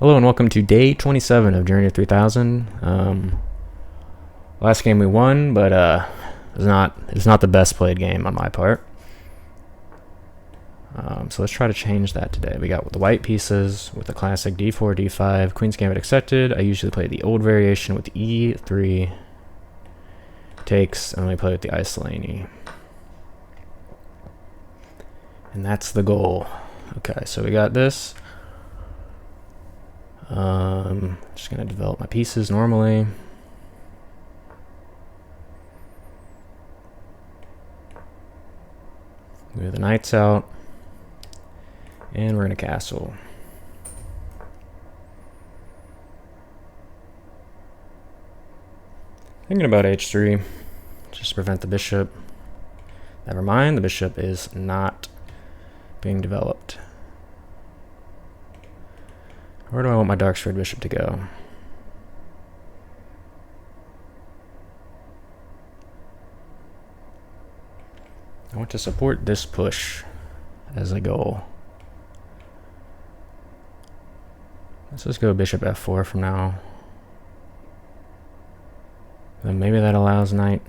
Hello and welcome to day 27 of Journey to 3000. Last game we won, but it's not the best played game on my part. So let's try to change that today. We got the white pieces with the classic d4, d5, Queen's Gambit accepted. I usually play the old variation with e3 takes, and then we play with the Isolani. And that's the goal. Okay, so we got this. Just gonna develop my pieces normally. Move the knights out. And we're gonna castle. Thinking about h3, just to prevent the bishop. Never mind, the bishop is not being developed. Where do I want my dark squared bishop to go? I want to support this push as a goal. Let's just go bishop f4 from now. Then maybe that allows knight.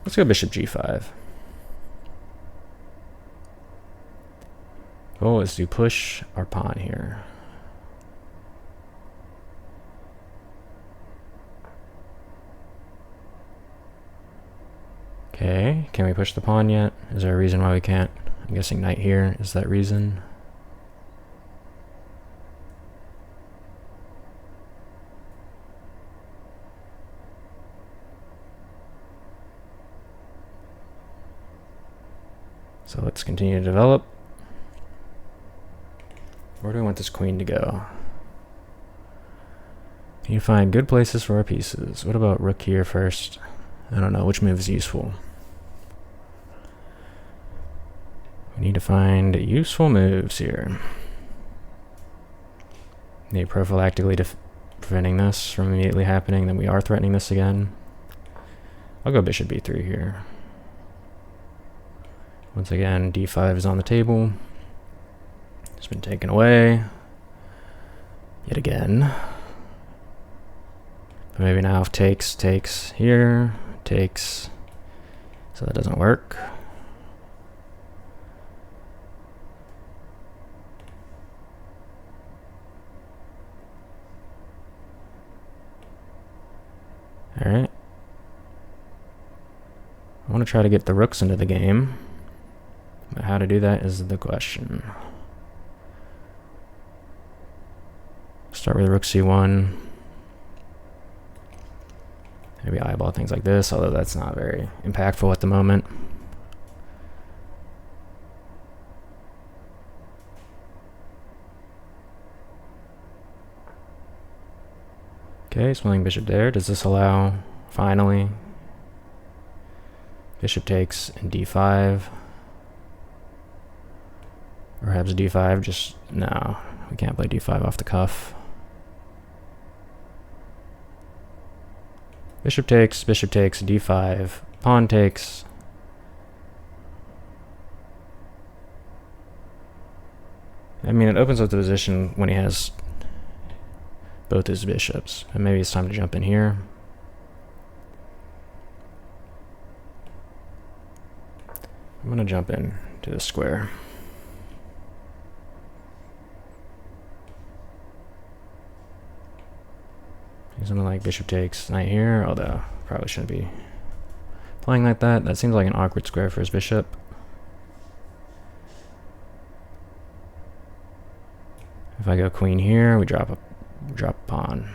Let's go bishop g5. Goal is to push our pawn here. Okay, can we push the pawn yet? Is there a reason why we can't? I'm guessing knight here is that reason. So let's continue to develop. Where do I want this queen to go? Can you find good places for our pieces? What about rook here first? I don't know, which move is useful? We need to find useful moves here. Maybe prophylactically preventing this from immediately happening, then we are threatening this again. I'll go bishop b3 here. Once again, d5 is on the table. It's been taken away. Yet again. But maybe now if takes here, takes. So that doesn't work. Alright. I want to try to get the rooks into the game. But how to do that is the question. Start with rook c1. Maybe eyeball things like this, although that's not very impactful at the moment. Okay, swinging bishop there. Does this allow, finally, bishop takes and d5? Or perhaps d5, just, no, we can't play d5 off the cuff. Bishop takes, d5, pawn takes. I mean, it opens up the position when he has both his bishops. And maybe it's time to jump in here. I'm going to jump in to the square. Something like bishop takes knight here, although probably shouldn't be playing like that. That seems like an awkward square for his bishop. If I go queen here, we drop a pawn.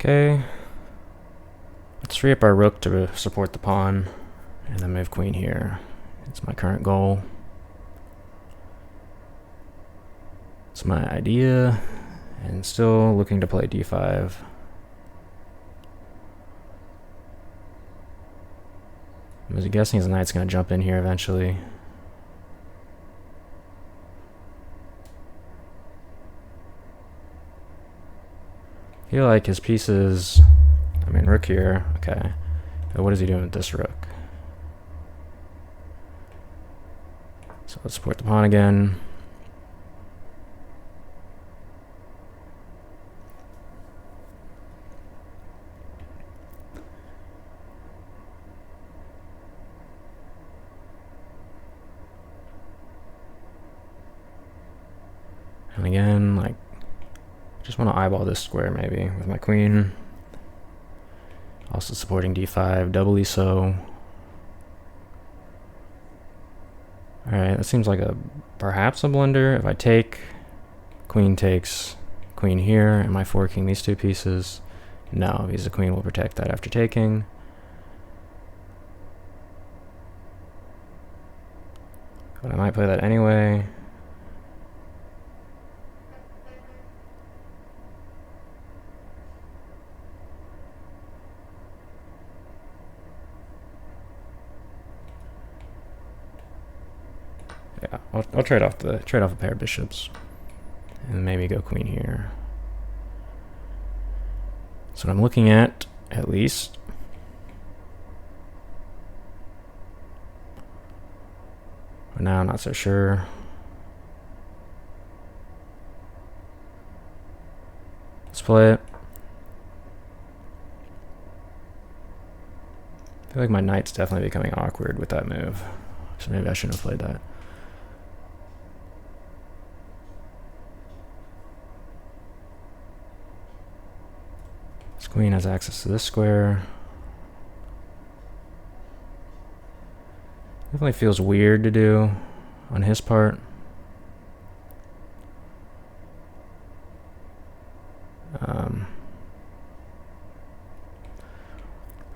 Okay, let's free up our rook to support the pawn, and then move queen here. It's my current goal. It's my idea, and still looking to play d5. I was guessing his knight's going to jump in here eventually. I feel like his pieces, I mean, rook here, okay. But what is he doing with this rook? So let's support the pawn again. And again, like, just want to eyeball this square maybe with my queen. Also supporting d5, doubly so. Alright, that seems like perhaps a blunder. If I take, queen takes, queen here, am I forking these two pieces? No, because the queen will protect that after taking. But I might play that anyway. Yeah, I'll trade off a pair of bishops, and maybe go queen here. That's what I'm looking at least. But now I'm not so sure. Let's play it. I feel like my knight's definitely becoming awkward with that move, so maybe I shouldn't have played that. This queen has access to this square. Definitely feels weird to do on his part.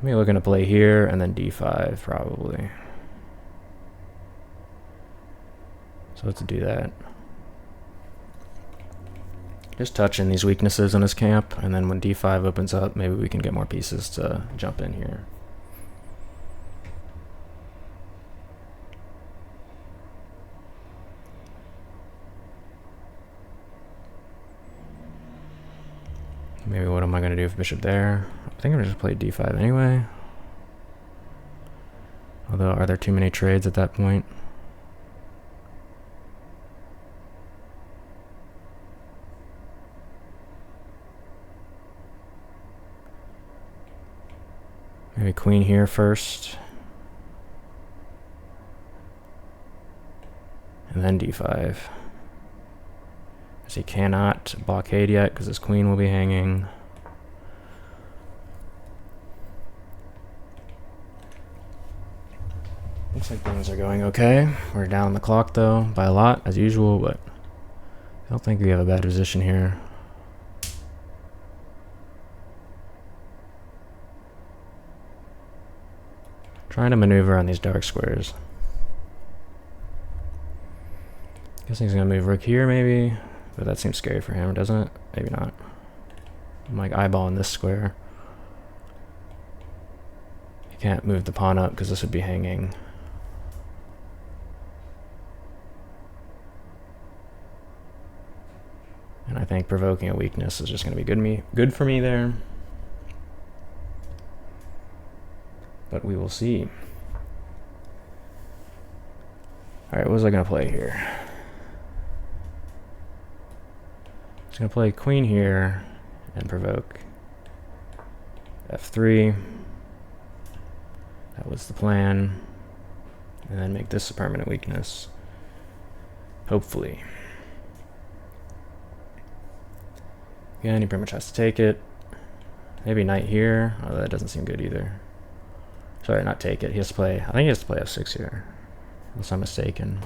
Maybe looking to play here and then d5 probably. So let's do that. Just touching these weaknesses in his camp, and then when d5 opens up, maybe we can get more pieces to jump in here. Maybe what am I going to do with bishop there? I think I'm going to just play d5 anyway. Although, are there too many trades at that point? Maybe queen here first. And then d5. Because he cannot blockade yet because his queen will be hanging. Looks like things are going okay. We're down the clock though, by a lot, as usual, but I don't think we have a bad position here. Trying to maneuver on these dark squares. Guessing he's gonna move rook here maybe, but that seems scary for him, doesn't it? Maybe not. I'm like eyeballing this square. You can't move the pawn up because this would be hanging. And I think provoking a weakness is just going to be good for me there. But we will see. Alright, what was I going to play here? I was going to play queen here and provoke f3. That was the plan. And then make this a permanent weakness. Hopefully. Again, he pretty much has to take it. Maybe knight here. Oh, that doesn't seem good either. Sorry, not take it. He has to play, I think he has to play f6 here. Unless I'm mistaken.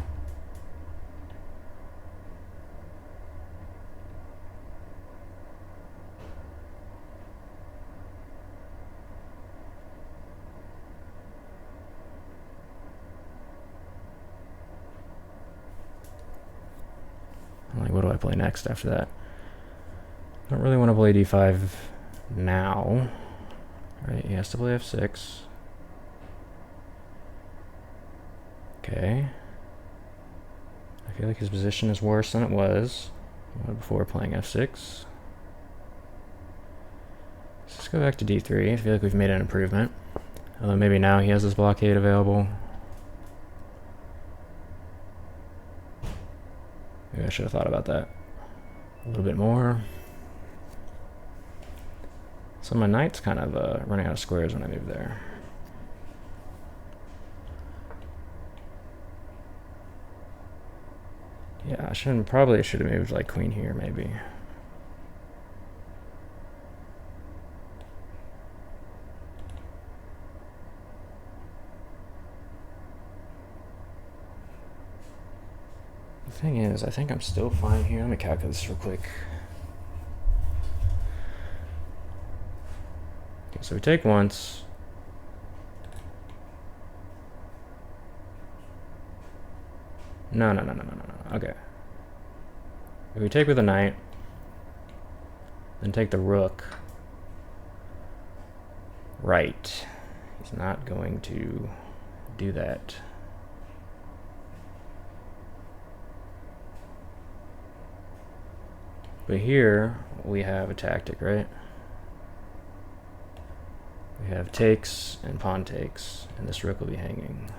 I'm like, what do I play next after that? I don't really want to play d5 now. Right, he has to play f6. Okay. I feel like his position is worse than it was before playing f6. Let's go back to d3. I feel like we've made an improvement. Although maybe now he has this blockade available. Maybe I should have thought about that a little bit more. So my knight's kind of running out of squares when I move there. Yeah, probably should have moved like queen here, maybe. The thing is, I think I'm still fine here. Let me calculate this real quick. Okay, so we take once. No. Okay. If we take with a knight, then take the rook. Right. He's not going to do that. But here we have a tactic, right? We have takes and pawn takes, and this rook will be hanging.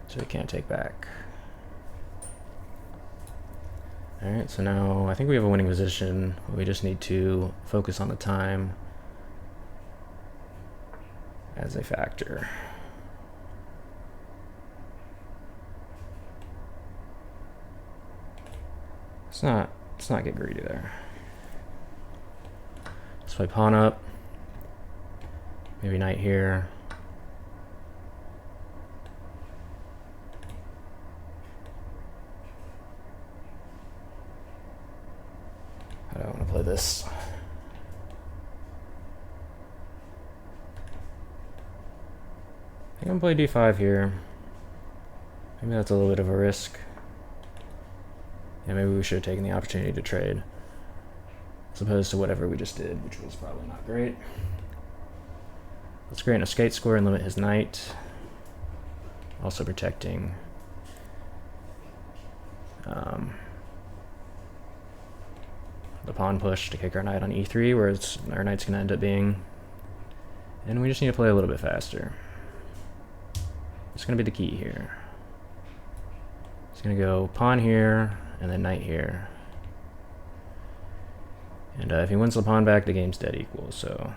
So he can't take back. Alright, so now I think we have a winning position. We just need to focus on the time as a factor. Let's not get greedy there. Let's play pawn up. Maybe knight here. How do I want to play this? I think I'm gonna play d5 here. Maybe that's a little bit of a risk. Yeah, maybe we should have taken the opportunity to trade, as opposed to whatever we just did, which was probably not great. Let's create an escape square and limit his knight. Also protecting the pawn push to kick our knight on e3, where our knight's going to end up being. And we just need to play a little bit faster. It's going to be the key here. It's going to go pawn here, and then knight here. And if he wins the pawn back, the game's dead equal, so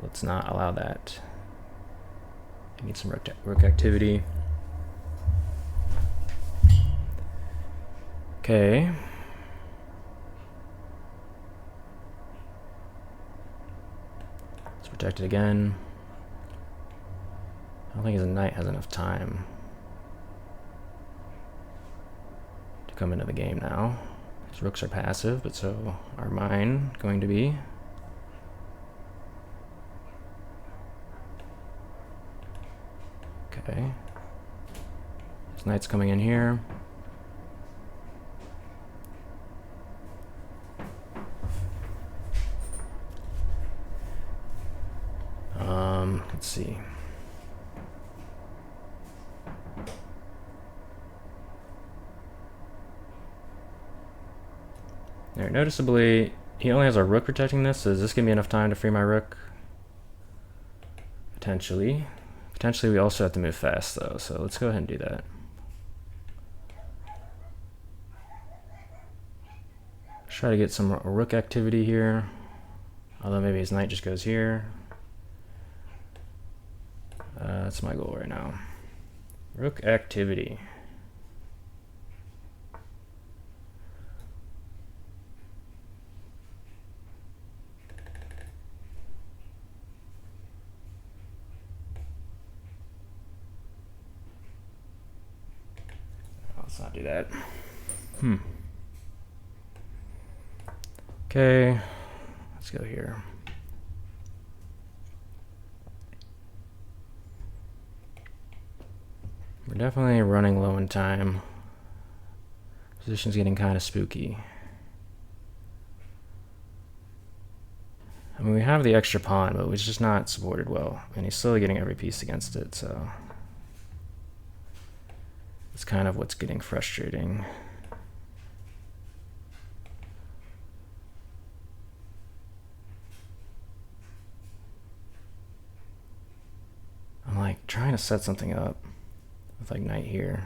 let's not allow that. I need some rook activity. Okay. Let's protect it again. I don't think his knight has enough time to come into the game now. His rooks are passive, but so are mine going to be. Okay. His knight's coming in here. Let's see. There, noticeably, he only has a rook protecting this, so is this gonna be enough time to free my rook? Potentially. Potentially we also have to move fast though, so let's go ahead and do that. Try to get some rook activity here. Although maybe his knight just goes here. That's my goal right now. Rook activity. Let's not do that. Okay, let's go here. We're definitely running low in time. Position's getting kind of spooky. I mean, we have the extra pawn, but it's just not supported well, and he's slowly getting every piece against it, so it's kind of what's getting frustrating. gonna set something up with like knight here.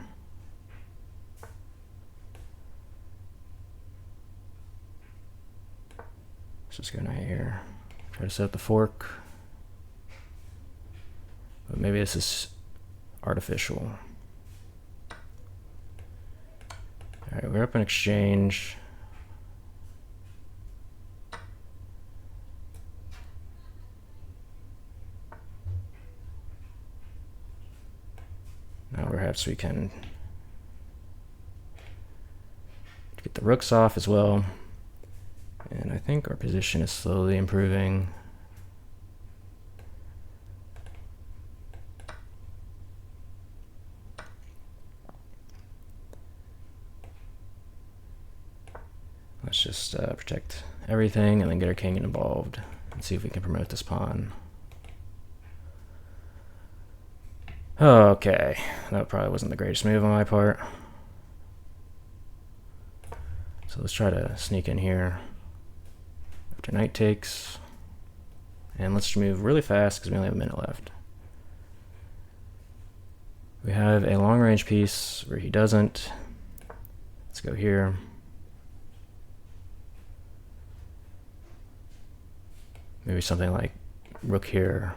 Let's just go knight here. Try to set up the fork. But maybe this is artificial. Alright, we're up in exchange. Now perhaps we can get the rooks off as well. And I think our position is slowly improving. Let's just protect everything and then get our king involved and see if we can promote this pawn. Okay, that probably wasn't the greatest move on my part. So let's try to sneak in here after knight takes. And let's move really fast because we only have a minute left. We have a long range piece where he doesn't. Let's go here. Maybe something like rook here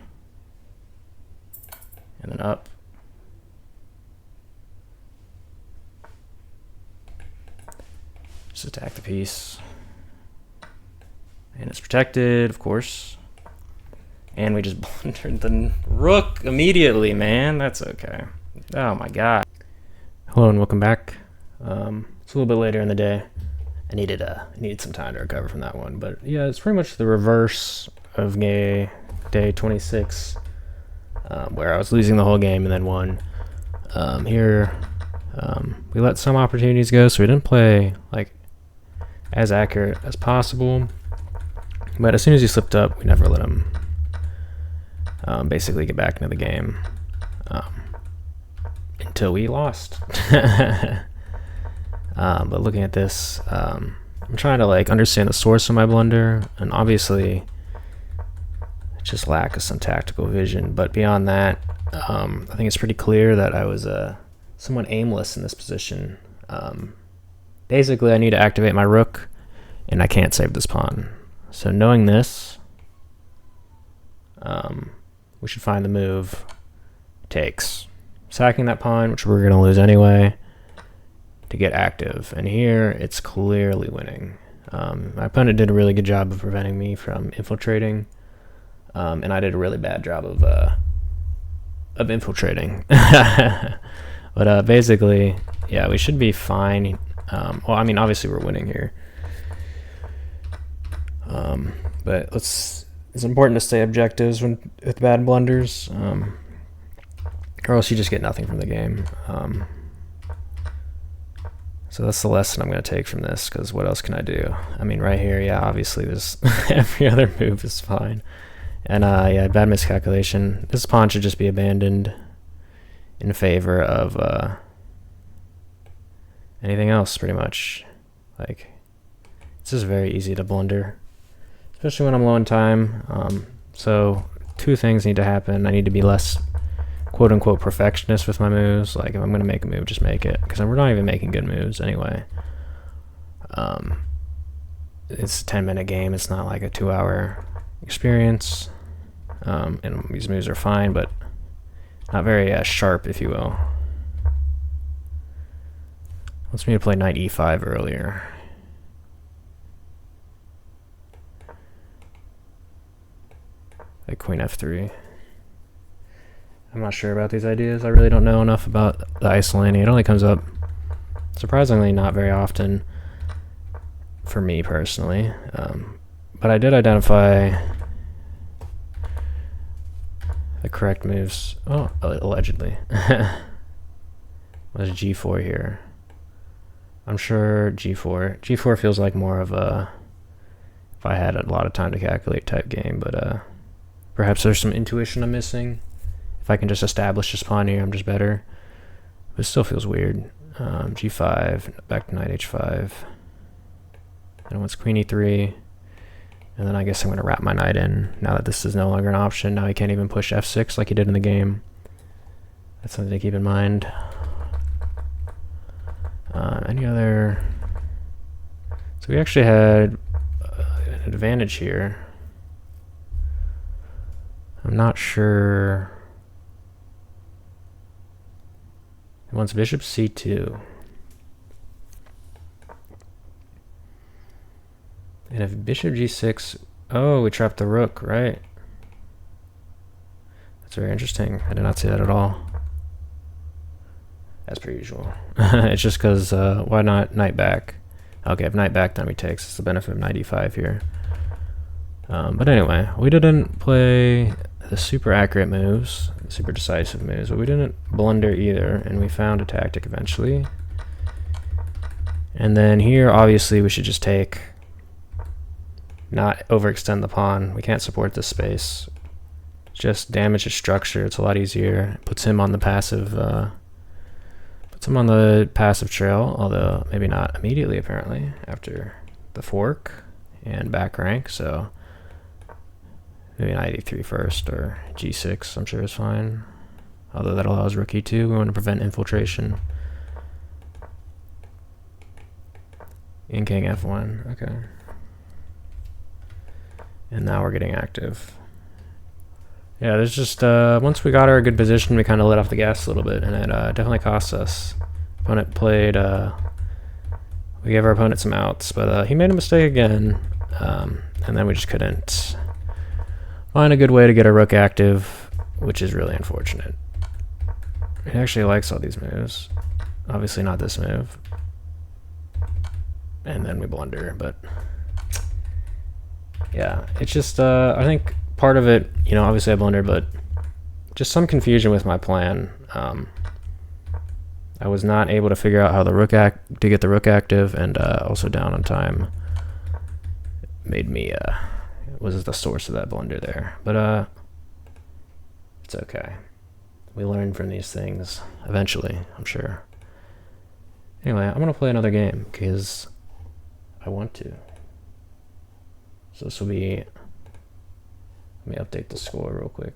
and then up. Just attack the piece. And it's protected, of course. And we just blundered the rook immediately, man. That's okay. Oh my god. Hello and welcome back. It's a little bit later in the day. I needed some time to recover from that one. But yeah, it's pretty much the reverse of day 26, where I was losing the whole game and then won. Here, we let some opportunities go, so we didn't play like as accurate as possible. But as soon as he slipped up, we never let him basically get back into the game until we lost. But looking at this, I'm trying to like understand the source of my blunder, and obviously just lack of some tactical vision. But beyond that, I think it's pretty clear that I was somewhat aimless in this position. Basically, I need to activate my rook, and I can't save this pawn. So knowing this, we should find the move. Takes. Sacking that pawn, which we're going to lose anyway, to get active. And here, it's clearly winning. My opponent did a really good job of preventing me from infiltrating. And I did a really bad job of infiltrating. But basically, yeah, we should be fine. Well, I mean, obviously we're winning here. But it's important to stay objectives with bad blunders, or else you just get nothing from the game. So that's the lesson I'm going to take from this, because what else can I do? I mean, right here, yeah, obviously there's every other move is fine. And yeah, bad miscalculation. This pawn should just be abandoned in favor of anything else, pretty much. Like, it's just very easy to blunder, especially when I'm low on time. So two things need to happen. I need to be less quote-unquote perfectionist with my moves. Like, if I'm going to make a move, just make it, because we're not even making good moves anyway. It's a 10-minute game. It's not like a 2-hour experience. And these moves are fine, but not very sharp, if you will. Wants me to play knight e5 earlier. Like queen f3. I'm not sure about these ideas. I really don't know enough about the isolating. It only comes up surprisingly not very often for me personally. But I did identify the correct moves. Oh, allegedly. Was g4 here. I'm sure g4. g4 feels like more of a, if I had a lot of time to calculate type game, but perhaps there's some intuition I'm missing. If I can just establish this pawn here, I'm just better. But it still feels weird. g5, back to knight h5. And once queen e3. And then I guess I'm going to wrap my knight in now that this is no longer an option. Now he can't even push f6 like he did in the game. That's something to keep in mind. Any other... So we actually had an advantage here. I'm not sure... It wants bishop c2. And if bishop g6... Oh, we trapped the rook, right? That's very interesting. I did not see that at all. As per usual. It's just because, why not knight back? Okay, if knight back, then we takes. It's the benefit of knight e5 here. But anyway, we didn't play the super accurate moves, the super decisive moves, but we didn't blunder either, and we found a tactic eventually. And then here, obviously, we should just take, not overextend the pawn. We can't support this space. Just damage his structure. It's a lot easier. Puts him on the passive. Puts him on the passive trail, although maybe not immediately. Apparently, after the fork and back rank. So maybe knight e3 first or g6. I'm sure is fine. Although that allows rook e2. We want to prevent infiltration. In king f1. Okay. And now we're getting active. Yeah, there's just, once we got our good position, we kind of let off the gas a little bit, and it definitely cost us. Opponent played, we gave our opponent some outs, but he made a mistake again, and then we just couldn't find a good way to get our rook active, which is really unfortunate. He actually likes all these moves. Obviously not this move. And then we blunder, but yeah, it's just, I think part of it, you know, obviously I blundered, but just some confusion with my plan. I was not able to figure out how the to get the rook active, and also down on time made me was the source of that blunder there. But it's okay. We learn from these things eventually, I'm sure. Anyway, I'm gonna play another game because I want to. So this will be. Let me update the score real quick.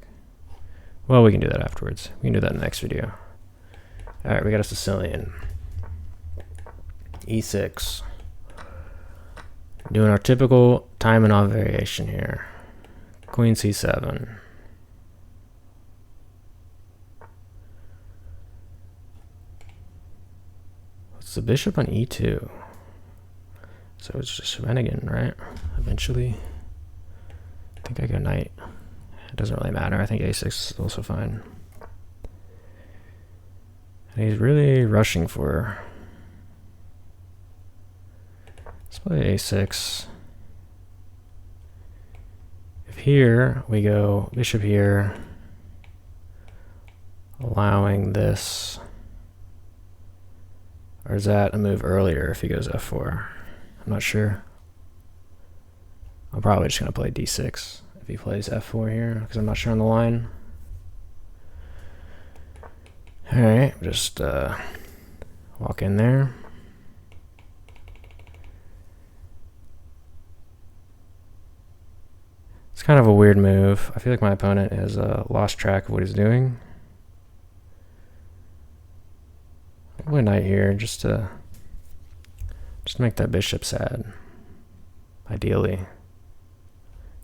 Well, we can do that afterwards. We can do that in the next video. Alright, we got a Sicilian. E6. Doing our typical time and off variation here. Queen c7. What's the bishop on e2? So it's just shenanigan, right? Eventually. I think I go knight. It doesn't really matter. I think a6 is also fine. And he's really rushing for... Let's play a6. If here we go bishop here, allowing this, or is that a move earlier if he goes f4? I'm not sure. I'm probably just going to play d6 if he plays f4 here, because I'm not sure on the line. Alright, just walk in there. It's kind of a weird move. I feel like my opponent has lost track of what he's doing. I'll play knight here just to make that bishop sad. Ideally.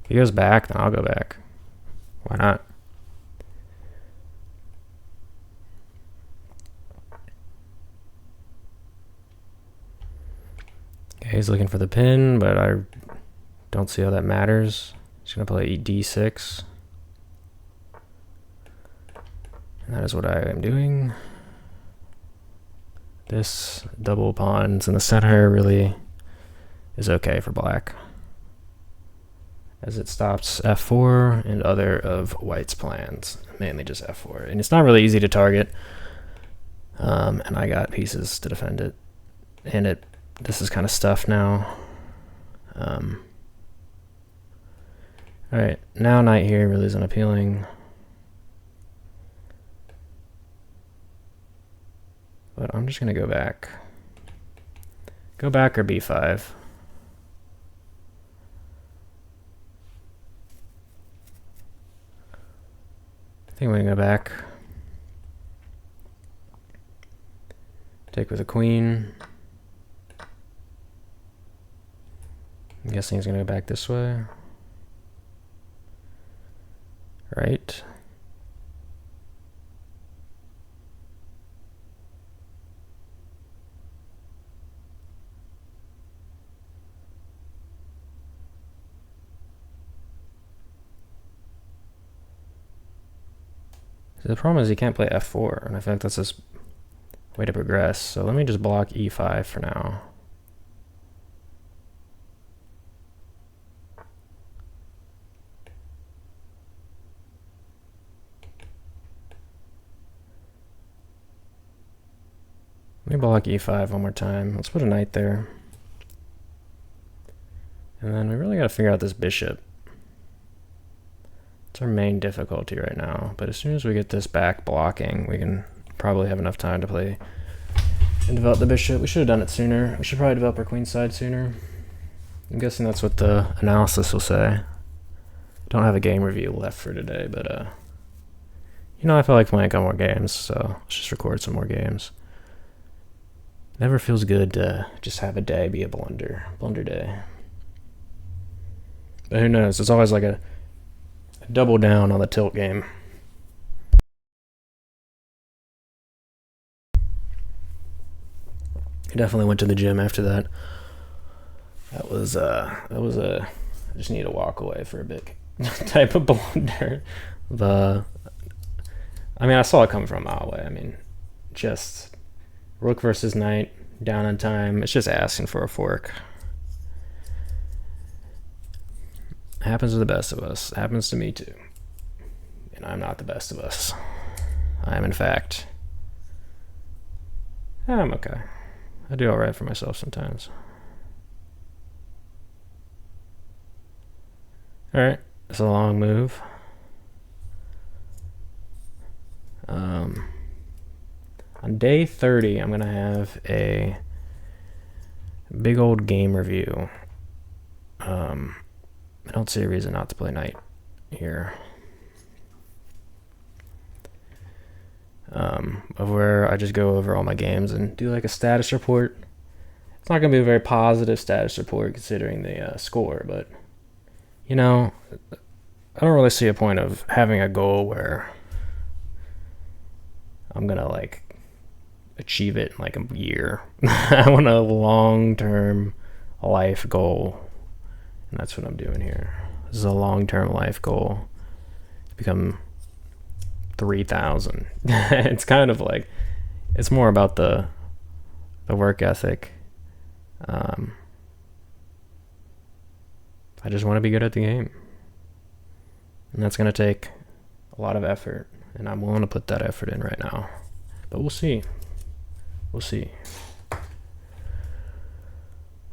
If he goes back, then I'll go back. Why not? Okay, he's looking for the pin, but I don't see how that matters. He's going to play d6. And that is what I am doing. This double pawns in the center really is okay for black, as it stops f4 and other of white's plans, mainly just f4. And it's not really easy to target, and I got pieces to defend it. And this is kind of stuff now. Alright, now knight here really is unappealing. But I'm just going to go back. Go back or b5. I think I'm going to go back. Take with a queen. I'm guessing he's going to go back this way. Right. The problem is he can't play f4, and I feel like that's his way to progress. So let me just block e5 for now. Let me block e5 one more time. Let's put a knight there. And then we really got to figure out this bishop. It's our main difficulty right now, but as soon as we get this back blocking, we can probably have enough time to play and develop the bishop. We should have done it sooner. We should probably develop our queen side sooner. I'm guessing that's what the analysis will say. Don't have a game review left for today, but you know, I feel like playing a couple more games, so let's just record some more games. Never feels good to just have a day be a blunder day. But who knows? It's always like a double down on the tilt game. I definitely went to the gym after that. That was I just need to walk away for a bit type of blunder. I mean, I saw it coming from a mile away. I mean, just rook versus knight, down on time. It's just asking for a fork. Happens to the best of us. Happens to me too. And I'm not the best of us. I am, in fact. I'm okay. I do alright for myself sometimes. Alright, it's a long move. On day 30, I'm going to have a big old game review. I don't see a reason not to play knight here. Of where I just go over all my games and do like a status report. It's not going to be a very positive status report considering the score, but you know, I don't really see a point of having a goal where I'm going to like achieve it in like a year. I want a long-term life goal. And that's what I'm doing here. This is a long-term life goal to become 3,000. It's kind of like, it's more about the work ethic. I just want to be good at the game. And that's going to take a lot of effort. And I'm willing to put that effort in right now. But we'll see. We'll see.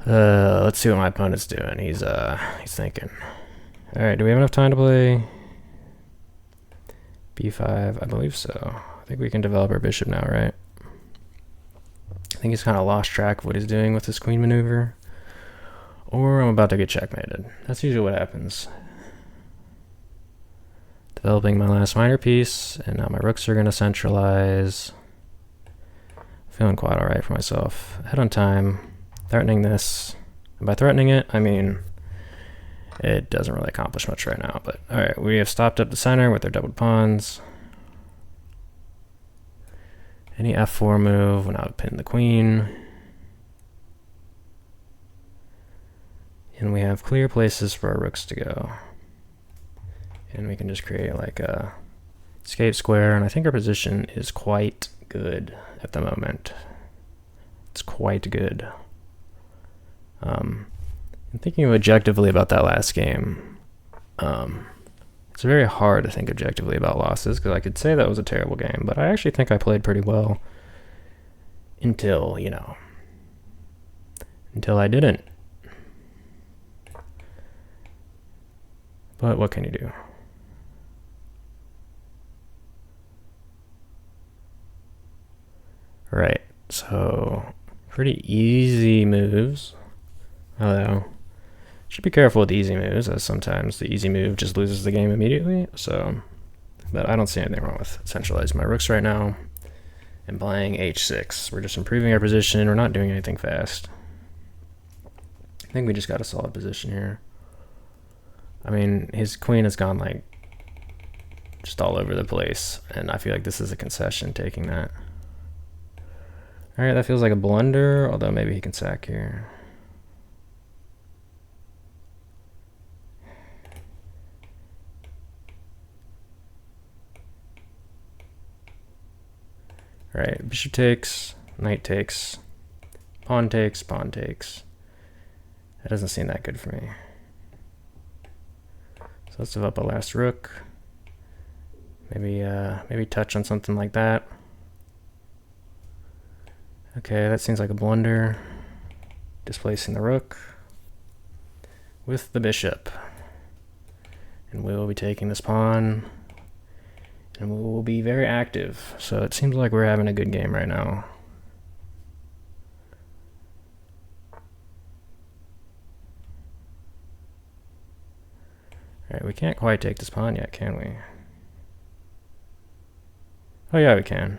Let's see what my opponent's doing. He's thinking. All right, do we have enough time to play b5? I believe so. I think we can develop our bishop now, right? I think he's kind of lost track of what he's doing with his queen maneuver. Or I'm about to get checkmated. That's usually what happens. Developing my last minor piece, and now my rooks are going to centralize. Feeling quite all right for myself. Ahead on time. Threatening this. And by threatening it, I mean it doesn't really accomplish much right now. But all right, we have stopped up the center with their doubled pawns. Any f4 move when I would pin the queen. And we have clear places for our rooks to go. And we can just create like a escape square. And I think our position is quite good at the moment. It's quite good. I'm thinking objectively about that last game. It's very hard to think objectively about losses because I could say that was a terrible game, but I actually think I played pretty well until, you know, until I didn't. But what can you do? Right, so pretty easy moves. Although, should be careful with the easy moves, as sometimes the easy move just loses the game immediately. So, but I don't see anything wrong with centralizing my rooks right now. and playing h6. We're just improving our position. We're not doing anything fast. I think we just got a solid position here. I mean, his queen has gone like just all over the place, and I feel like this is a concession taking that. All right, that feels like a blunder, although maybe he can sack here. All right, bishop takes, knight takes, pawn takes, pawn takes. That doesn't seem that good for me. So let's develop a last rook. Maybe touch on something like that. Okay, that seems like a blunder. Displacing the rook with the bishop. And we will be taking this pawn. And we will be very active. So it seems like we're having a good game right now. Alright, we can't quite take this pawn yet, can we? Oh yeah, we can.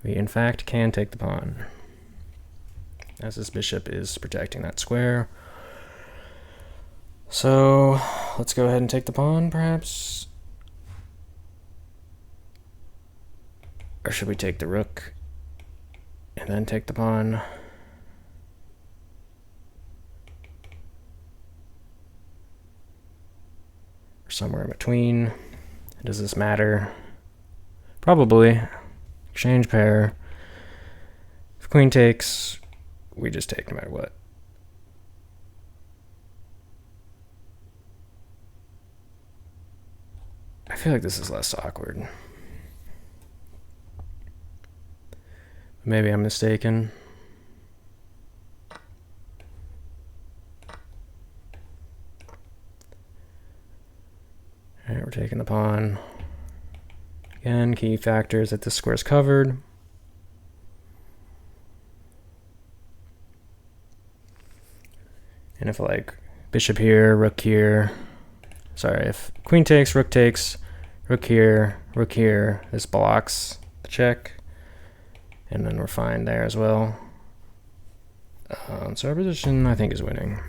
We in fact can take the pawn, as this bishop is protecting that square. So let's go ahead and take the pawn, perhaps. Or should we take the rook and then take the pawn? Or somewhere in between. Does this matter? Probably. Exchange pair. If queen takes, we just take no matter what. I feel like this is less awkward. Maybe I'm mistaken. Alright, we're taking the pawn. Again, key factor is that this square is covered. And if like bishop here, rook here, sorry, if queen takes, rook here, this blocks the check. And then we're fine there as well. So our position, I think, is winning.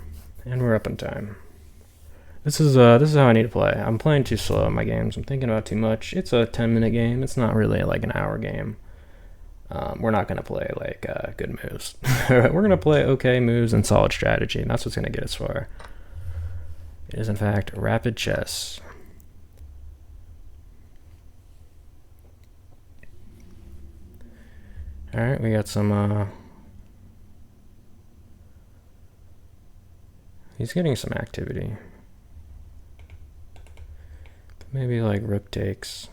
And we're up in time. This is how I need to play. I'm playing too slow in my games. I'm thinking about too much. It's a 10-minute game. It's not really like an hour game. We're not going to play like good moves. We're going to play okay moves and solid strategy, and that's what's going to get us far. It is, in fact, rapid chess. All right, we got some... he's getting some activity. Maybe like rook takes.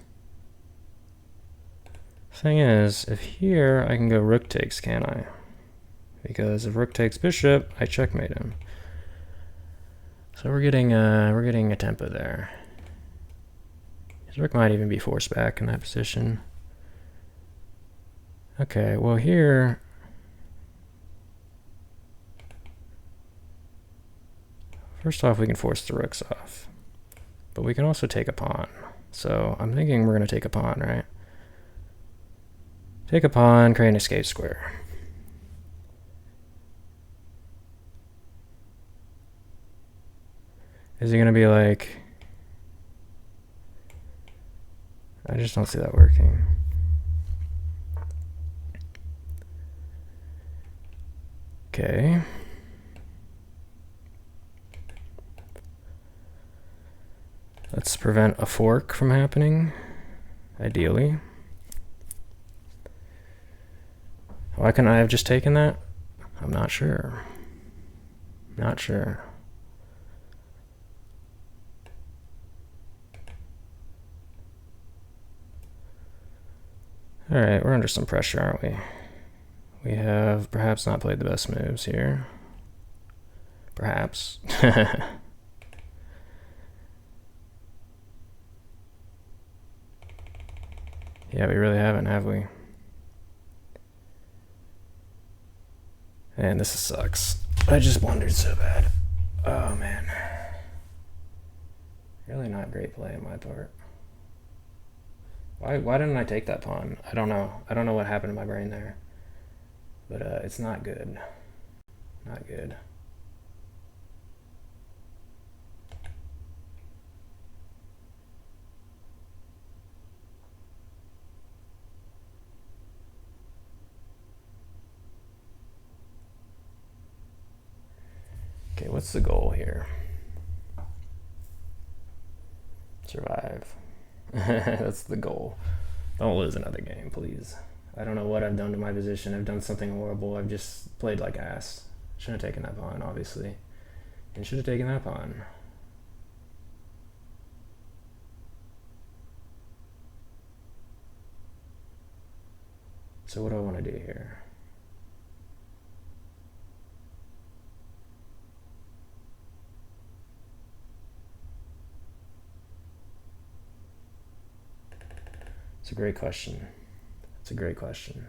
Thing is, if here I can go rook takes, can I? Because if rook takes bishop, I checkmate him. So we're getting a tempo there. His rook might even be forced back in that position. Okay, well here first off we can force the rooks off. But we can also take a pawn. So I'm thinking we're going to take a pawn, right? Take a pawn, create an escape square. Is he going to be like... I just don't see that working. Okay. Let's prevent a fork from happening, ideally. Why couldn't I have just taken that? I'm not sure. Not sure. Alright, we're under some pressure, aren't we? We have perhaps not played the best moves here. Perhaps. Yeah, we really haven't, have we? Man, this sucks. I just blundered so bad. Oh, man. Really not great play on my part. Why didn't I take that pawn? I don't know. I don't know what happened to my brain there. But it's not good. Not good. Okay, what's the goal here? Survive. That's the goal. Don't lose another game, please. I don't know what I've done to my position. I've done something horrible. I've just played like ass. Shouldn't have taken that pawn, obviously. And should have taken that pawn. So what do I want to do here? It's a great question. It's a great question.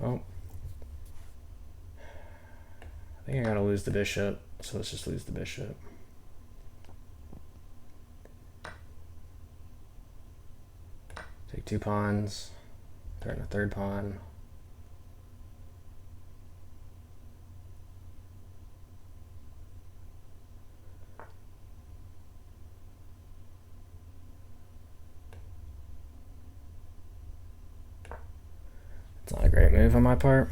Oh. I think I gotta lose the bishop, so let's just lose the bishop. Take 2 pawns, threaten a 3rd pawn. It's not a great move on my part.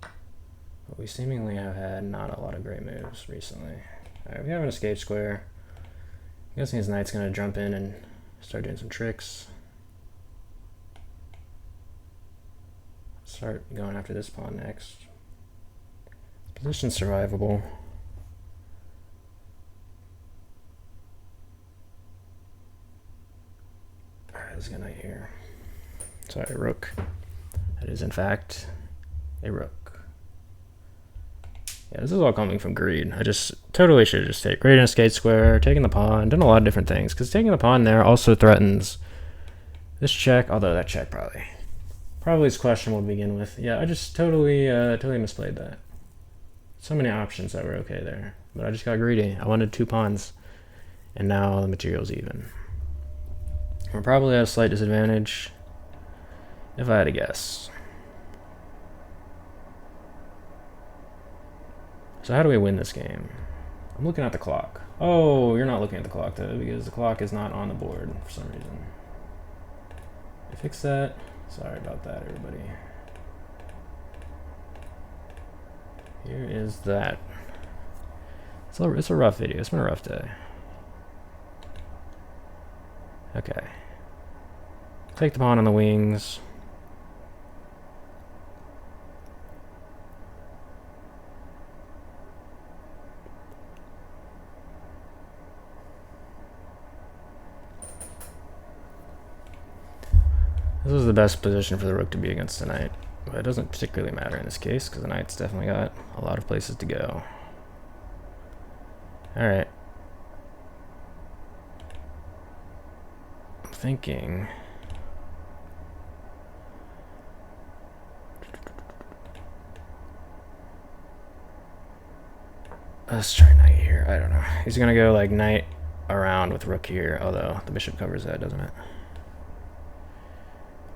But we seemingly have had not a lot of great moves recently. Alright, we have an escape square. I'm guessing his knight's gonna jump in and start doing some tricks. Start going after this pawn next. Position's survivable. Alright, let's get a knight here. Sorry, rook. That is in fact a rook. Yeah, this is all coming from greed. I just totally should have just taken great in a escape square, taking the pawn, done a lot of different things. Because taking the pawn there also threatens this check, although that check probably is questionable to begin with. Yeah, I just totally misplayed that. So many options that were okay there, but I just got greedy. I wanted 2 pawns, and now the material's even. We're probably at a slight disadvantage, if I had to guess. So how do we win this game? I'm looking at the clock. Oh, you're not looking at the clock though, because the clock is not on the board for some reason. I fixed that. Sorry about that, everybody. Here is that. It's a rough video. It's been a rough day. Okay. Take the pawn on the wings. This is the best position for the rook to be against the knight, but it doesn't particularly matter in this case because the knight's definitely got a lot of places to go. Alright. I'm thinking... Let's try knight here. I don't know. He's gonna go like knight around with rook here, although the bishop covers that, doesn't it?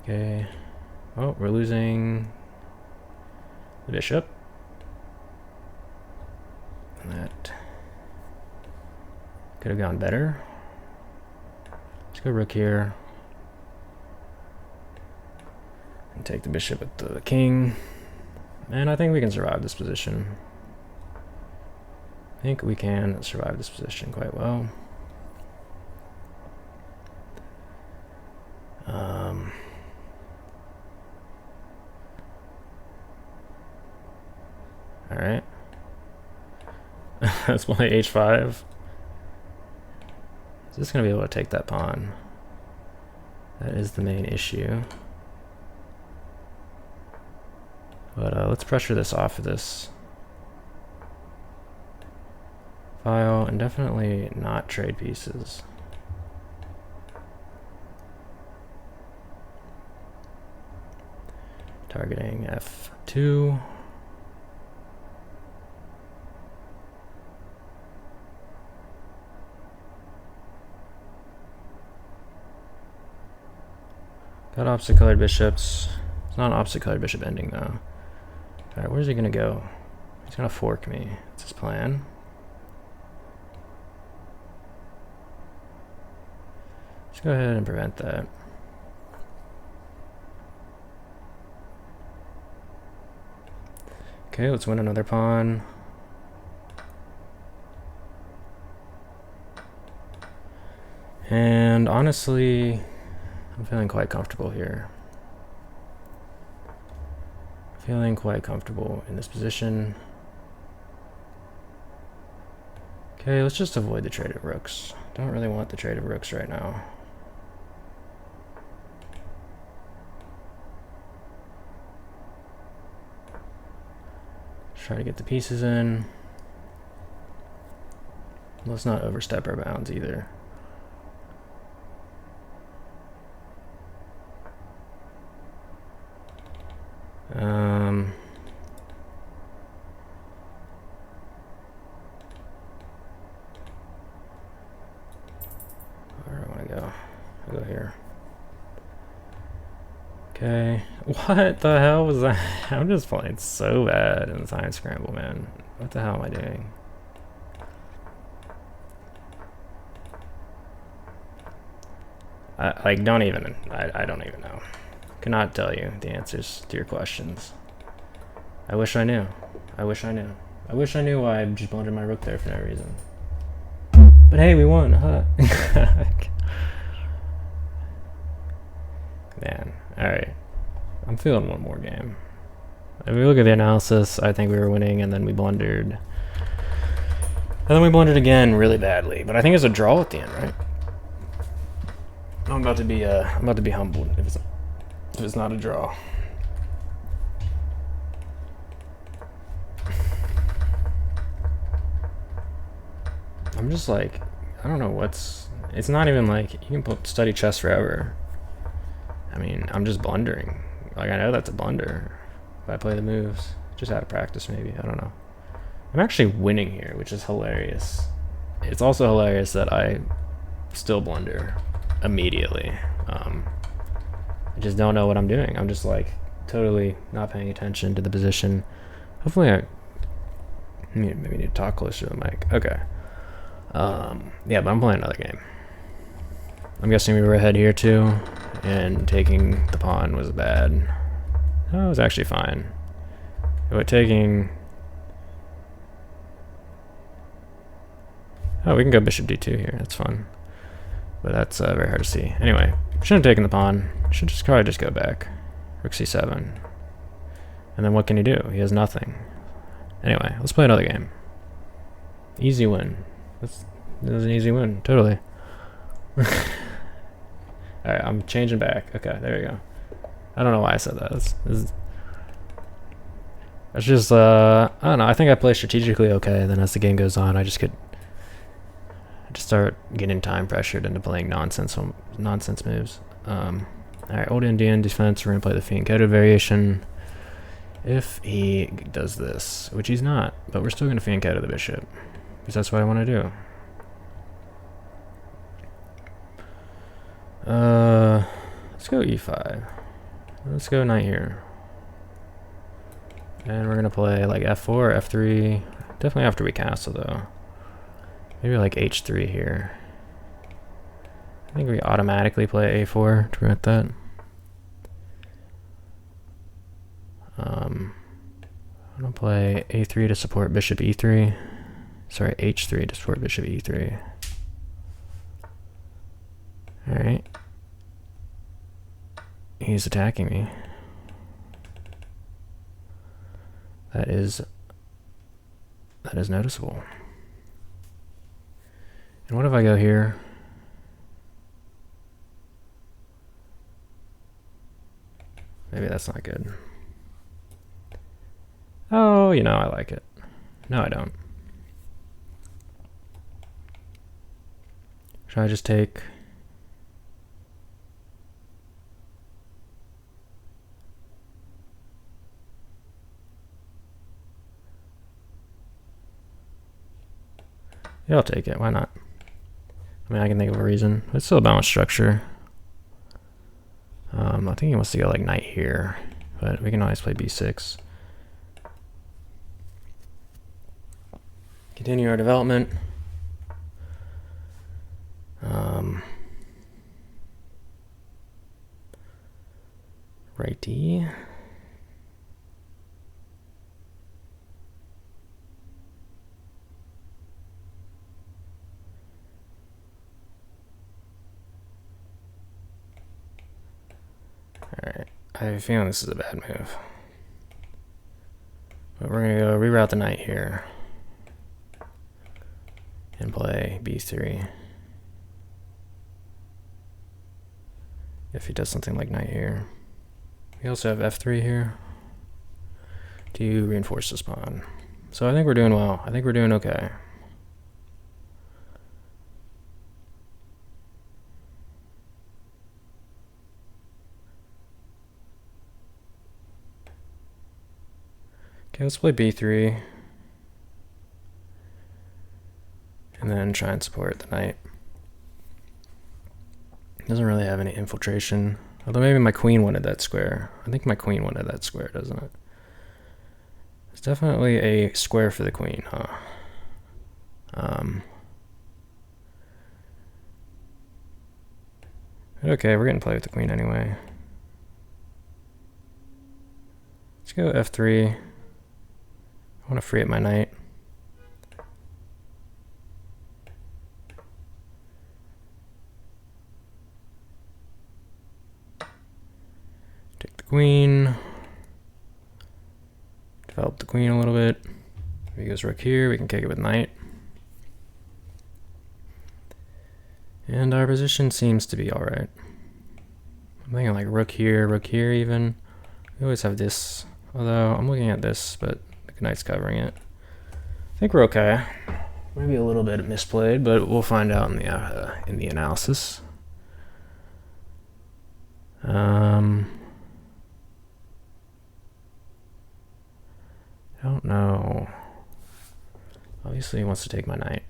Okay. Oh, we're losing the bishop. And that could have gone better. Let's go rook here. And take the bishop with the king. And I think we can survive this position. I think we can survive this position quite well. All right. Let's play h5. Is this gonna be able to take that pawn? That is the main issue. But let's pressure this off of this file and definitely not trade pieces. Targeting F2. Got opposite colored bishops. It's not an opposite colored bishop ending though. Alright, where's he gonna go? He's gonna fork me. That's his plan. Let's go ahead and prevent that. Okay, let's win another pawn. And honestly, I'm feeling quite comfortable here. Feeling quite comfortable in this position. Okay, let's just avoid the trade of rooks. Don't really want the trade of rooks right now. Try to get the pieces in. Let's not overstep our bounds either. Where do I want to go? I'll go here. Okay. What the hell was that? I'm just playing so bad in the science scramble, man. What the hell am I doing? I don't even know. Cannot tell you the answers to your questions. I wish I knew. I wish I knew. I wish I knew why I just blundered my rook there for no reason. But hey, we won, huh? Man, alright. I'm feeling one more game. If we look at the analysis, I think we were winning and then we blundered. And then we blundered again really badly. But I think it's a draw at the end, right? I'm about to be humbled if it's not a draw. I'm just like, I don't know what's, it's not even like, you can study chess forever. I mean, I'm just blundering. Like, I know that's a blunder if I play the moves. Just out of practice, maybe. I don't know. I'm actually winning here, which is hilarious. It's also hilarious that I still blunder immediately. I just don't know what I'm doing. I'm just like totally not paying attention to the position. Hopefully I maybe need to talk closer to the mic. Okay. Yeah, but I'm playing another game. I'm guessing we were ahead here too, and taking the pawn was bad. Oh, it was actually fine. But taking... Oh, we can go bishop d2 here. That's fun. But that's very hard to see. Anyway, shouldn't have taken the pawn. Should just probably just go back. Rook c7. And then what can he do? He has nothing. Anyway, let's play another game. Easy win. This is an easy win, totally. Alright, I'm changing back. Okay, there we go. I don't know why I said that. It's just, I don't know. I think I play strategically okay. Then as the game goes on, I just start getting time pressured into playing nonsense moves. Alright, old Indian defense. We're going to play the fianchetto variation. If he does this, which he's not, but we're still going to fianchetto the bishop. Because that's what I want to do. Let's go e5. Let's go knight here. And we're going to play like f4, f3. Definitely after we castle though. Maybe like h3 here. I think we automatically play a4 to prevent that. I'm going to play a3 to support bishop e3. Sorry, h3 to support bishop e3. Alright. He's attacking me. That is noticeable. And what if I go here? Maybe that's not good. Oh, you know, I like it. No, I don't. Should I just take... Yeah, I'll take it. Why not? I mean, I can think of a reason. It's still a balanced structure. I think he wants to go like knight here, but we can always play b6. Continue our development. Righty. Alright, I have a feeling this is a bad move. But we're going to go reroute the knight here. And play b3. If he does something like knight here. We also have f3 here to reinforce this pawn. So I think we're doing well. I think we're doing okay. Okay, let's play b3. And then try and support the knight. Doesn't really have any infiltration. Although maybe my queen wanted that square. I think my queen wanted that square, doesn't it? It's definitely a square for the queen, huh? Okay, we're getting play with the queen anyway. Let's go f3. I want to free up my knight. Take the queen. Develop the queen a little bit. If he goes rook here, we can kick it with knight. And our position seems to be alright. I'm thinking like rook here even. We always have this, although I'm looking at this, but the knight's covering it. I think we're okay. Maybe a little bit misplayed, but we'll find out in the analysis. I don't know. Obviously he wants to take my knight.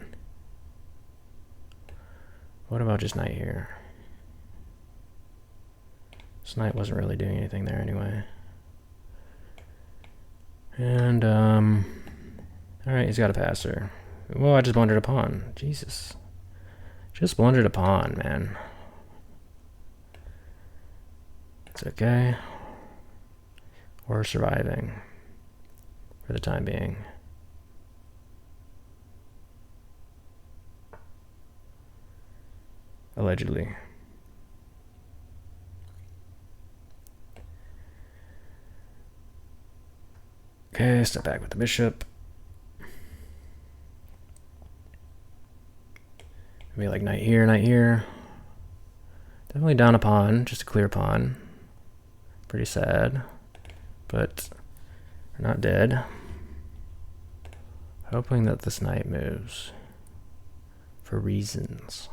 What about just knight here? This knight wasn't really doing anything there anyway. And, alright, he's got a passer. Whoa, I just blundered a pawn. Jesus. Just blundered a pawn, man. It's okay. We're surviving. For the time being. Allegedly. Okay, step back with the bishop. Maybe like knight here, knight here. Definitely down a pawn, just a clear pawn. Pretty sad, but we're not dead. Hoping that this knight moves for reasons.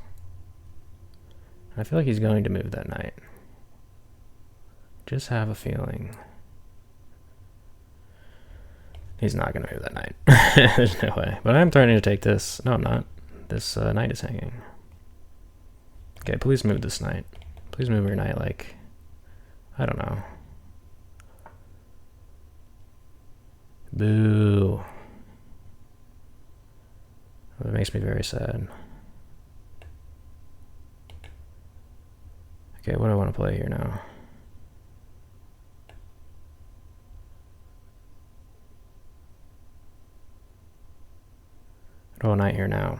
I feel like he's going to move that knight. Just have a feeling. He's not going to move that knight. There's no way. But I'm threatening to take this. No, I'm not. This knight is hanging. Okay, please move this knight. Please move your knight like... I don't know. Boo. It makes me very sad. Okay, what do I want to play here now? Oh, knight here now.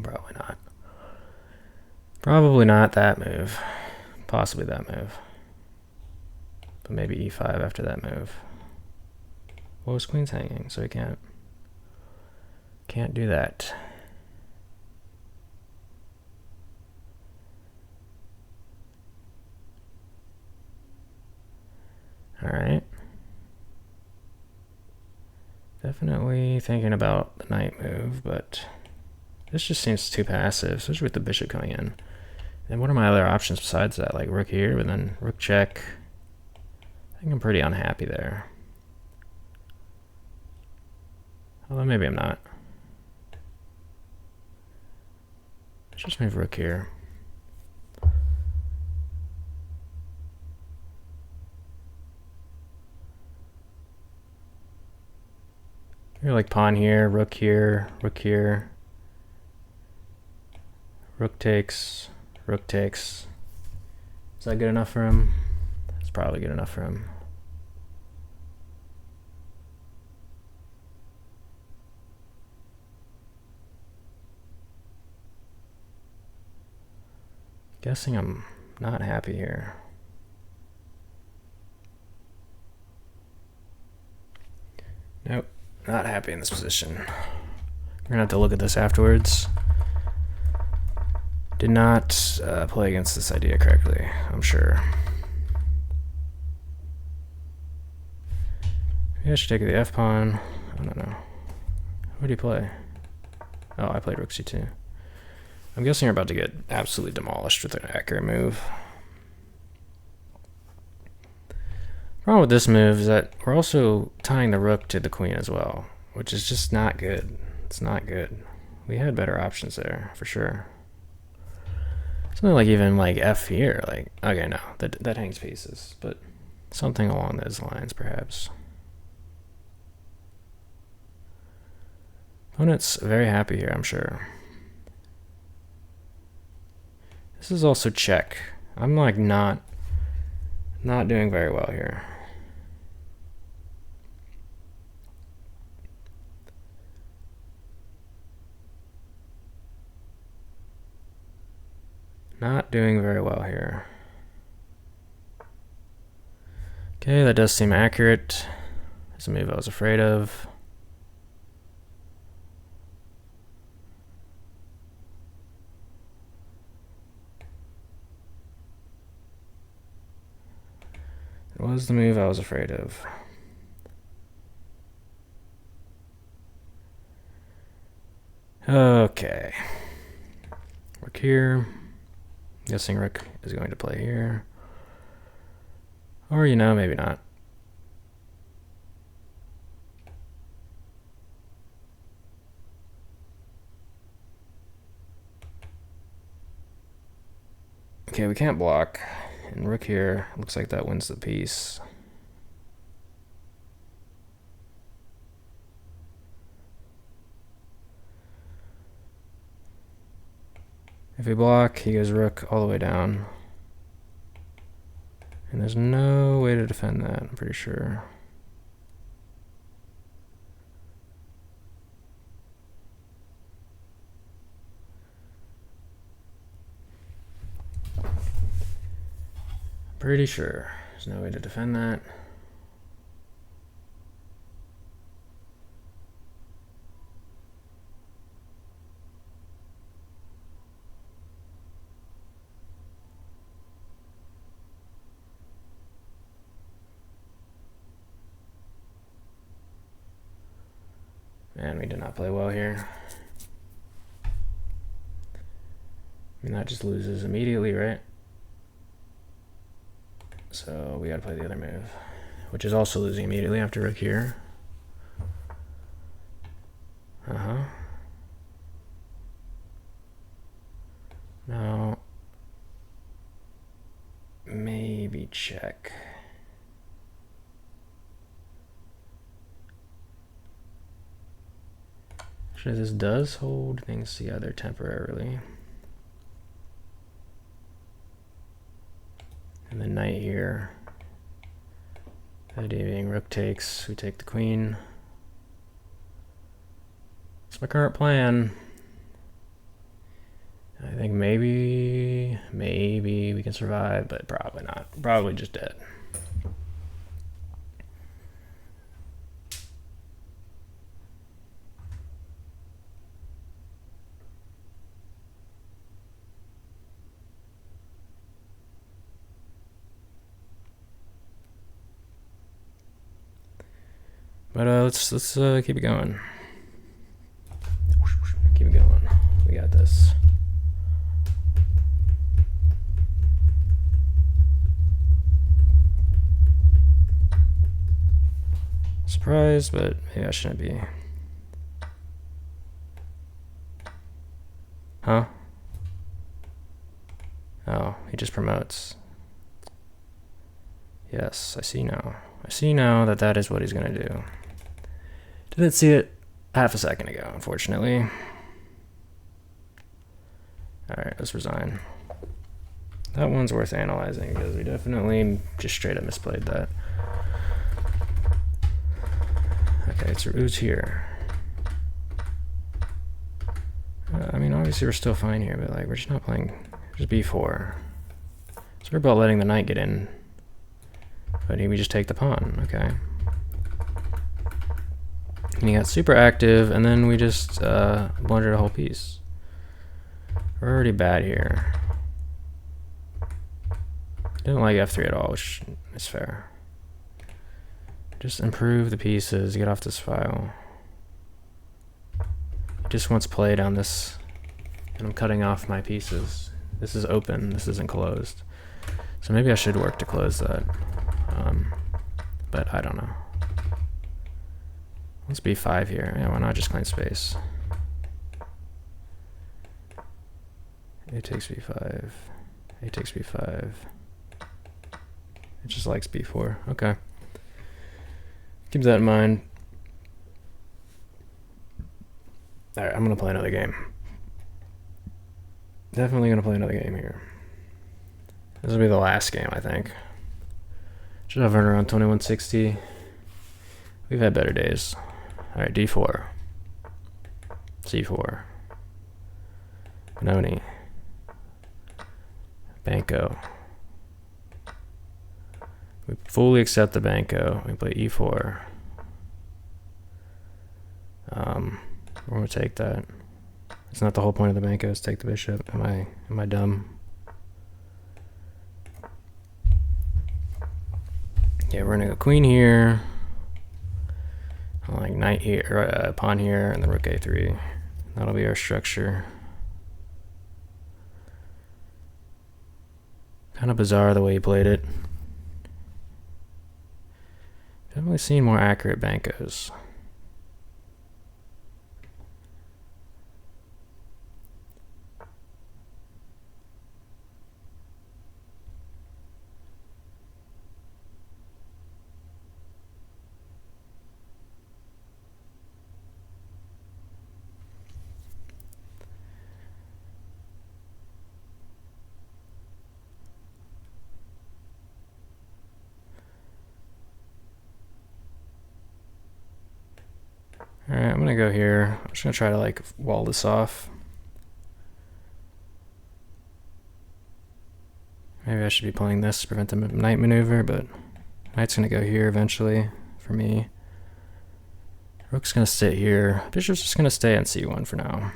Probably not. Probably not that move. Possibly that move. But maybe e5 after that move. Well, his queen's hanging, so he can't do that. All right. Definitely thinking about the knight move, but this just seems too passive, especially with the bishop coming in. And what are my other options besides that? Like rook here, but then rook check. I think I'm pretty unhappy there. Although maybe I'm not. Let's just move rook here. You're like pawn here, rook here, rook here. Rook takes, rook takes. Is that good enough for him? It's probably good enough for him. Guessing I'm not happy here. Nope, not happy in this position. We're gonna have to look at this afterwards. Did not play against this idea correctly, I'm sure. Maybe I should take the f-pawn. I don't know. What do you play? Oh, I played rook c2. I'm guessing you're about to get absolutely demolished with an accurate move. Problem with this move is that we're also tying the rook to the queen as well, which is just not good. It's not good. We had better options there, for sure. Something like even like f here, like, okay, no, that hangs pieces, but something along those lines, perhaps. Opponent's very happy here, I'm sure. This is also check. I'm like not doing very well here. Not doing very well here. Okay, that does seem accurate. It's a move I was afraid of. It was the move I was afraid of. Okay. Rook here. Guessing rook is going to play here. Or, you know, maybe not. Okay, we can't block. And rook here, looks like that wins the piece. If we block, he goes rook all the way down. And there's no way to defend that, I'm pretty sure. Pretty sure there's no way to defend that. Man, we did not play well here. I mean, that just loses immediately, right? So we gotta play the other move, which is also losing immediately after rook here. Now, maybe check. Actually, this does hold things together temporarily. And the knight here. The idea being rook takes, we take the queen. That's my current plan. I think maybe we can survive, but probably not. Probably just dead. But let's keep it going. Keep it going. We got this. Surprised, but maybe I shouldn't be. Huh? Oh, he just promotes. Yes, I see now. I see now that that is what he's going to do. Didn't see it half a second ago, unfortunately. Alright, let's resign. That one's worth analyzing because we definitely just straight up misplayed that. Okay, it's who's here. I mean, obviously we're still fine here, but like we're just not playing. Just b4. So we're about letting the knight get in, but we just take the pawn. Okay. And he got super active, and then we just blundered a whole piece. We're already bad here. Didn't like f3 at all, which is fair. Just improve the pieces, get off this file. He just wants play down this, and I'm cutting off my pieces. This is open, this isn't closed. So maybe I should work to close that. But I don't know. Let's b5 here. Yeah, why not just claim space? A takes b5. A takes b5. It just likes b4. Okay. Keep that in mind. Alright, I'm gonna play another game. Definitely gonna play another game here. This will be the last game, I think. Should have earned around 2160. We've had better days. Alright, d4. c4. Benoni. Banco. We fully accept the Banco. We play e4. We're gonna take that. It's not the whole point of the Banco is take the bishop. Am I dumb? Yeah, we're gonna go queen here. Like knight here, pawn here, and then rook a3. That'll be our structure. Kind of bizarre the way he played it. Definitely seen more accurate Bancos. Alright, I'm gonna go here. I'm just gonna try to like wall this off. Maybe I should be playing this to prevent the knight maneuver, but knight's gonna go here eventually for me. Rook's gonna sit here. Bishop's just gonna stay on c1 for now.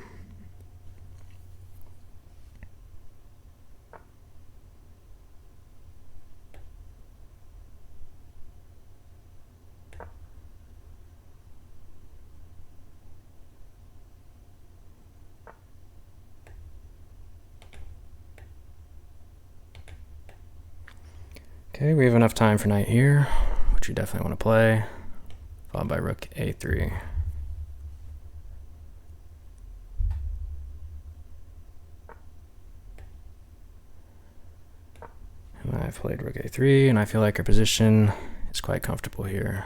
Okay, we have enough time for knight here, which we definitely want to play, followed by rook a3. And I've played rook a3, and I feel like our position is quite comfortable here.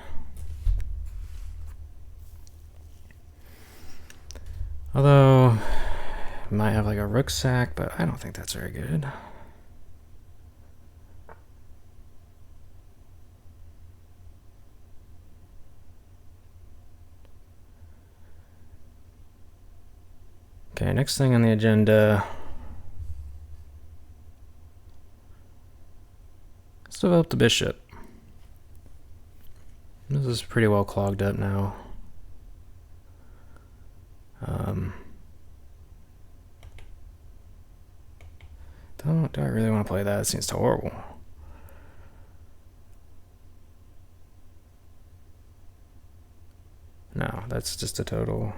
Although, we might have like a rook sack, but I don't think that's very good. Okay, next thing on the agenda. Let's develop the bishop. This is pretty well clogged up now. Do I really want to play that? It seems horrible. that's just a total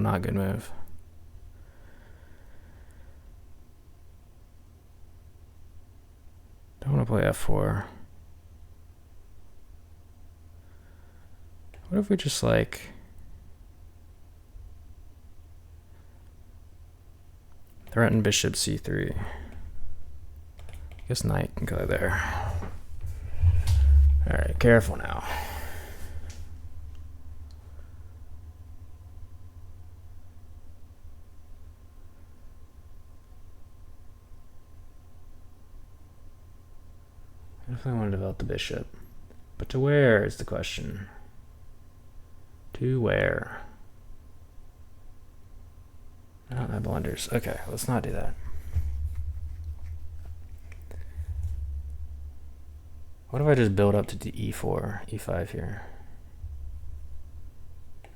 not good move. Don't want to play f4. What if we just like threaten bishop c3? I guess knight can go there. All right, careful now. I definitely want to develop the bishop. But to where is the question? To where? I don't have blunders. Okay, let's not do that. What if I just build up to e4, e5 here?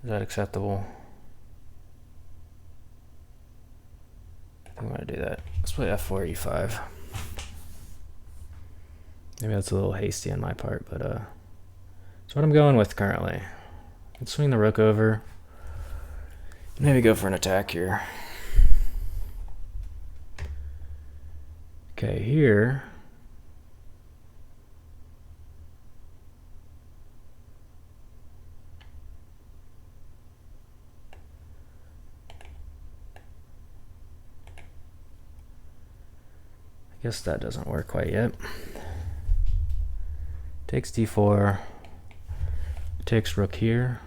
Is that acceptable? I think I'm going to do that. Let's play f4, e5. Maybe that's a little hasty on my part, but that's what I'm going with currently. Let's swing the rook over. Maybe go for an attack here. Okay, here. I guess that doesn't work quite yet. Takes d4. Takes rook here.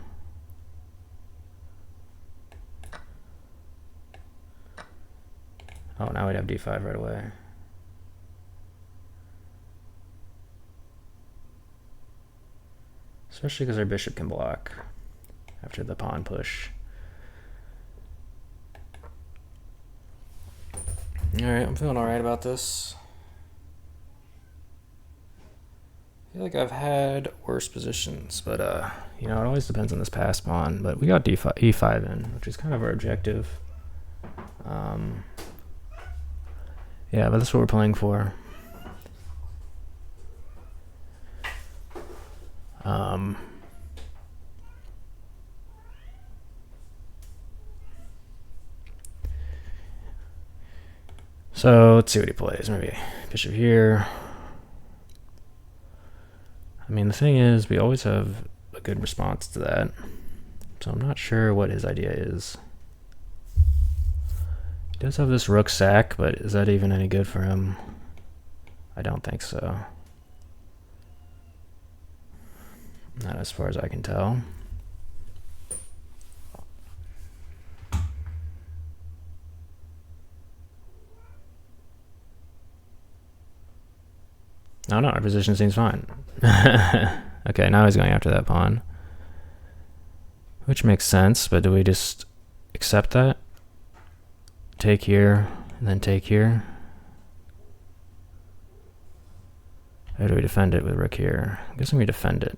Oh, now we'd have d5 right away. Especially because our bishop can block after the pawn push. Alright, I'm feeling alright about this. I feel like I've had worse positions, but you know, it always depends on this pass pawn. But we got d5, e5 in, which is kind of our objective. Yeah, but that's what we're playing for. So let's see what he plays. Maybe bishop here. I mean, the thing is, we always have a good response to that. So I'm not sure what his idea is. He does have this rook sack, but is that even any good for him? I don't think so. Not as far as I can tell. Oh no, our position seems fine. Okay, now he's going after that pawn. Which makes sense, but do we just accept that? Take here, and then take here? Or do we defend it with rook here? I'm guessing we defend it.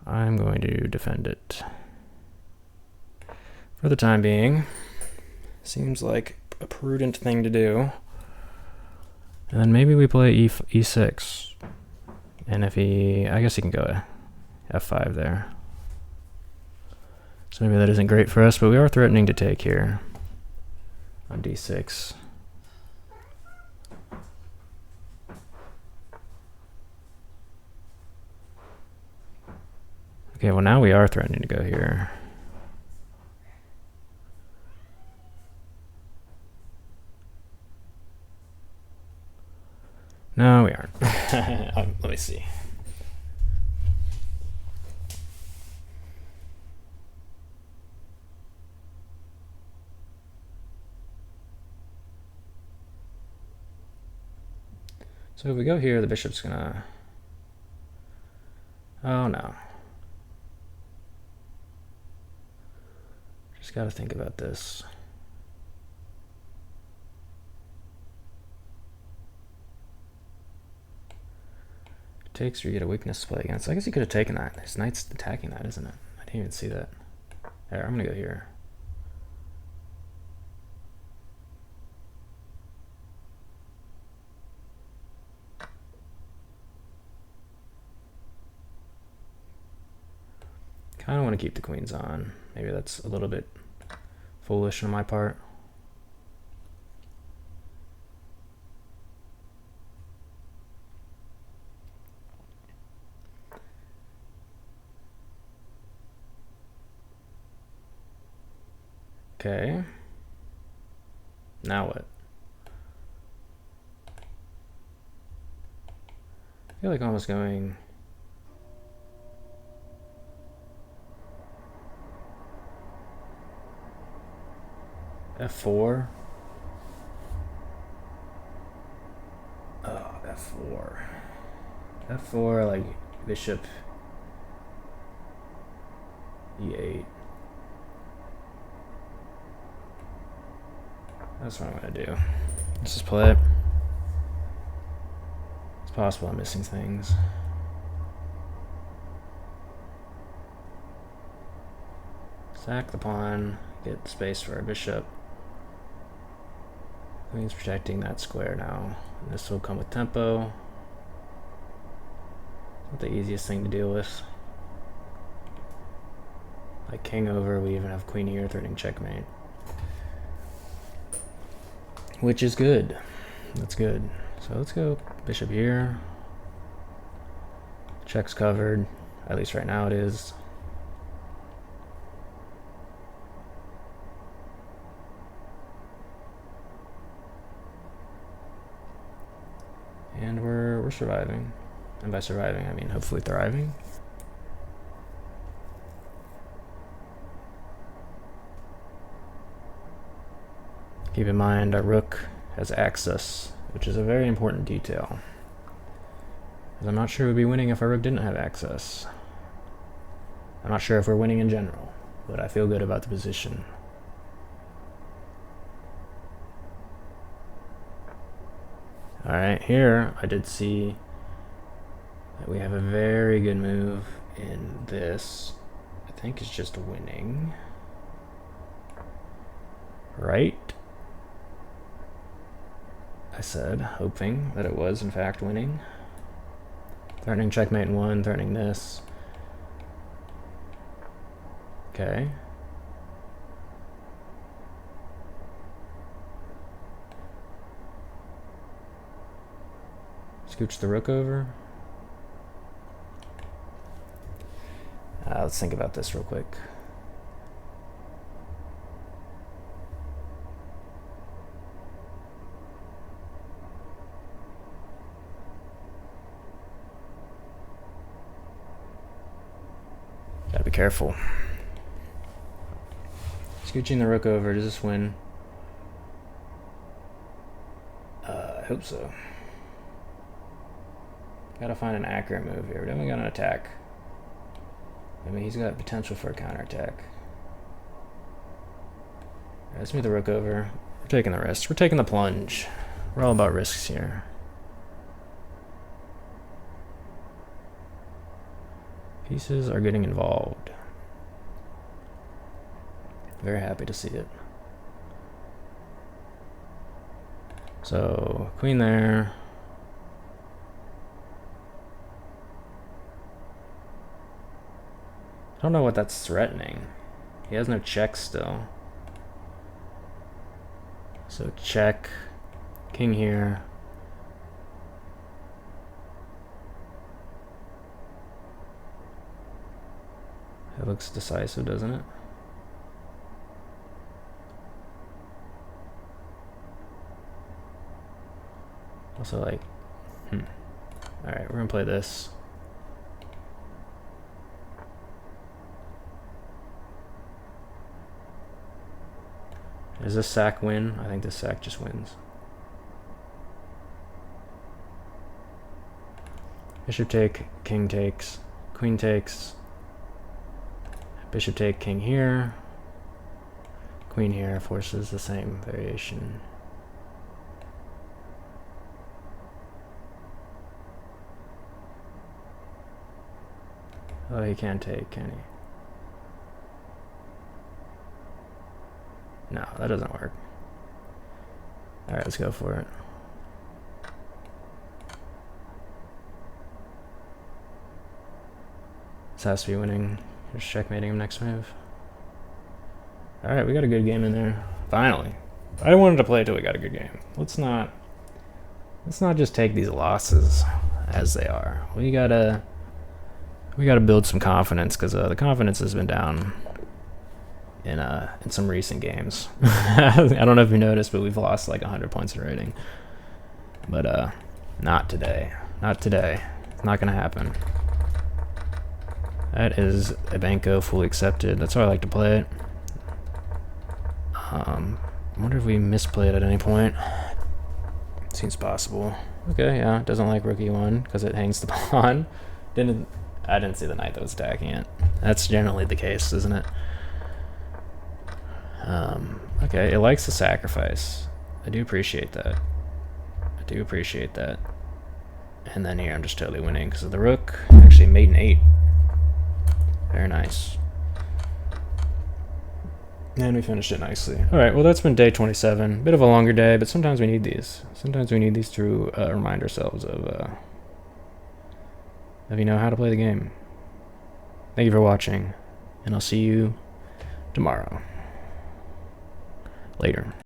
I'm going to defend it. For the time being. Seems like a prudent thing to do. And then maybe we play e6. And if he, I guess he can go f5 there. So maybe that isn't great for us, but we are threatening to take here on d6. Okay, well now we are threatening to go here. No, we aren't. Let me see. So if we go here, the bishop's gonna... Oh no. Just gotta think about this. Takes or you get a weakness to play against. I guess he could have taken that. His knight's attacking that, isn't it? I didn't even see that. There, I'm gonna go here. Kind of want to keep the queens on. Maybe that's a little bit foolish on my part. Okay. Now what? I feel like almost going... F4. Oh, F4. F4, like bishop E8. That's what I'm gonna do. Let's just play it. It's possible I'm missing things. Sack the pawn, get space for our bishop. Queen's protecting that square now. And this will come with tempo. Not the easiest thing to deal with. Like king over, we even have queen here, threatening checkmate. Which is good. That's good. So let's go bishop here. Check's covered. At least right now it is. And we're surviving. And by surviving, I mean hopefully thriving. Keep in mind our rook has access, which is a very important detail. Because I'm not sure we'd be winning if our rook didn't have access. I'm not sure if we're winning in general, but I feel good about the position. Alright, here I did see that we have a very good move in this. I think it's just winning. Right? I said, hoping that it was in fact winning. Threatening checkmate in one, threatening this. Okay. Scooch the rook over. Let's think about this real quick. Gotta be careful. Scooching the rook over, does this win? I hope so. Gotta find an accurate move here. Then we got an attack. I mean, he's got potential for a counterattack. Alright, let's move the rook over. We're taking the risk. We're taking the plunge. We're all about risks here. Pieces are getting involved. Very happy to see it. So, queen there. I don't know what that's threatening. He has no check still. So check, king here. It looks decisive, doesn't it? Also like, Alright, we're gonna play this. Does this sack win? I think this sack just wins. Bishop take, king takes, queen takes. Bishop take, king here. Queen here forces the same variation. Oh, he can't take, can he? No, that doesn't work. Alright, let's go for it. This has to be winning. Just checkmating him next move. Alright, we got a good game in there. Finally. I wanted to play till we got a good game. Let's not just take these losses as they are. We gotta build some confidence, because the confidence has been down in some recent games. I don't know if you noticed, but we've lost like 100 points in rating. But not today. Not today. It's not gonna happen. That is a Banco fully accepted. That's how I like to play it. I wonder if we misplayed at any point. Seems possible. Okay, yeah, it doesn't like rookie 1 because it hangs the pawn. I didn't see the knight that was attacking it. That's generally the case, isn't it? Okay, it likes the sacrifice. I do appreciate that. I do appreciate that. And then here I'm just totally winning because of the rook. Actually mate an 8. Very nice. And we finished it nicely. Alright, well that's been day 27. Bit of a longer day, but sometimes we need these. Sometimes we need these to remind ourselves of you know how to play the game. Thank you for watching, and I'll see you tomorrow. Later.